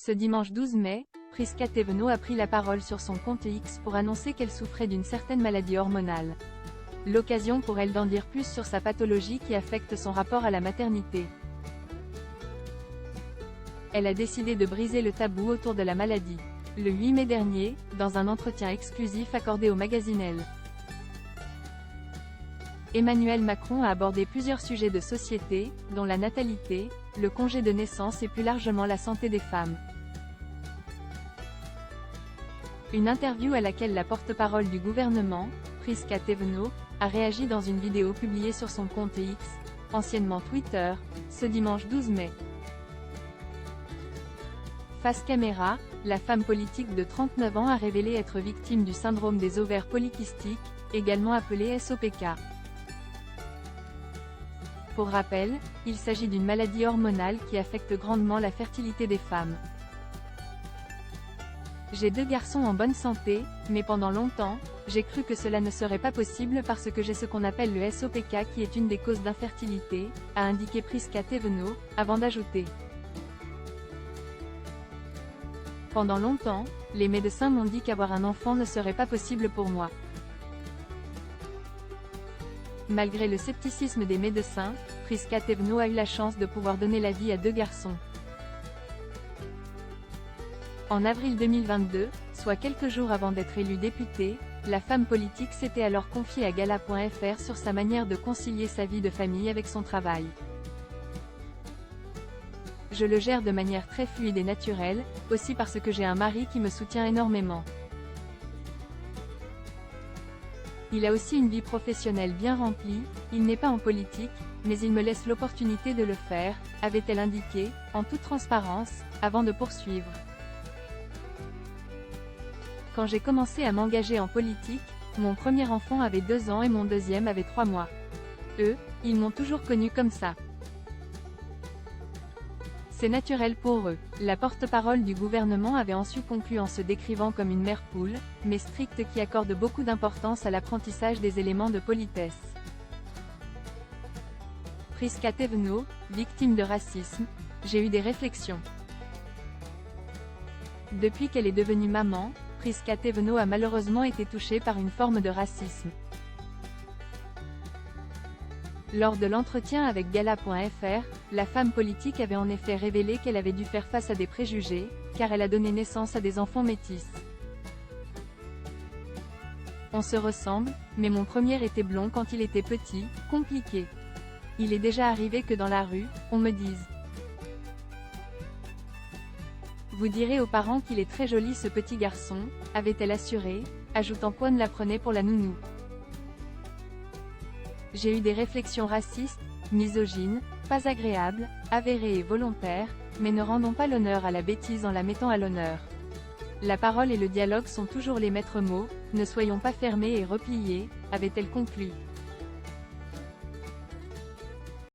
Ce dimanche 12 mai, Prisca Thévenot a pris la parole sur son compte X pour annoncer qu'elle souffrait d'une certaine maladie hormonale. L'occasion pour elle d'en dire plus sur sa pathologie qui affecte son rapport à la maternité. Elle a décidé de briser le tabou autour de la maladie. Le 8 mai dernier, dans un entretien exclusif accordé au magazine Elle, Emmanuel Macron a abordé plusieurs sujets de société, dont la natalité, le congé de naissance et plus largement la santé des femmes. Une interview à laquelle la porte-parole du gouvernement, Prisca Thévenot, a réagi dans une vidéo publiée sur son compte X, anciennement Twitter, ce dimanche 12 mai. Face caméra, la femme politique de 39 ans a révélé être victime du syndrome des ovaires polykystiques, également appelé SOPK. Pour rappel, il s'agit d'une maladie hormonale qui affecte grandement la fertilité des femmes. J'ai 2 garçons en bonne santé, mais pendant longtemps, j'ai cru que cela ne serait pas possible parce que j'ai ce qu'on appelle le SOPK qui est une des causes d'infertilité, a indiqué Prisca Thévenot, avant d'ajouter. Pendant longtemps, les médecins m'ont dit qu'avoir un enfant ne serait pas possible pour moi. Malgré le scepticisme des médecins, Prisca Thévenot a eu la chance de pouvoir donner la vie à 2 garçons. En avril 2022, soit quelques jours avant d'être élue députée, la femme politique s'était alors confiée à Gala.fr sur sa manière de concilier sa vie de famille avec son travail. Je le gère de manière très fluide et naturelle, aussi parce que j'ai un mari qui me soutient énormément. Il a aussi une vie professionnelle bien remplie, il n'est pas en politique, mais il me laisse l'opportunité de le faire, avait-elle indiqué, en toute transparence, avant de poursuivre. Quand j'ai commencé à m'engager en politique, mon premier enfant avait 2 ans et mon deuxième avait 3 mois. Eux, ils m'ont toujours connue comme ça. C'est naturel pour eux. La porte-parole du gouvernement avait ensuite conclu en se décrivant comme une mère poule, mais stricte qui accorde beaucoup d'importance à l'apprentissage des éléments de politesse. Prisca Thévenot, victime de racisme, j'ai eu des réflexions. Depuis qu'elle est devenue maman, Prisca Thévenot a malheureusement été touchée par une forme de racisme. Lors de l'entretien avec Gala.fr, la femme politique avait en effet révélé qu'elle avait dû faire face à des préjugés, car elle a donné naissance à des enfants métis. On se ressemble, mais mon premier était blond quand il était petit, compliqué. Il est déjà arrivé que dans la rue, on me dise « Vous direz aux parents qu'il est très joli ce petit garçon », avait-elle assuré, ajoutant qu'One la prenait pour la nounou. J'ai eu des réflexions racistes, misogynes, pas agréables, avérées et volontaires, mais ne rendons pas l'honneur à la bêtise en la mettant à l'honneur. La parole et le dialogue sont toujours les maîtres mots, ne soyons pas fermés et repliés, avait-elle conclu.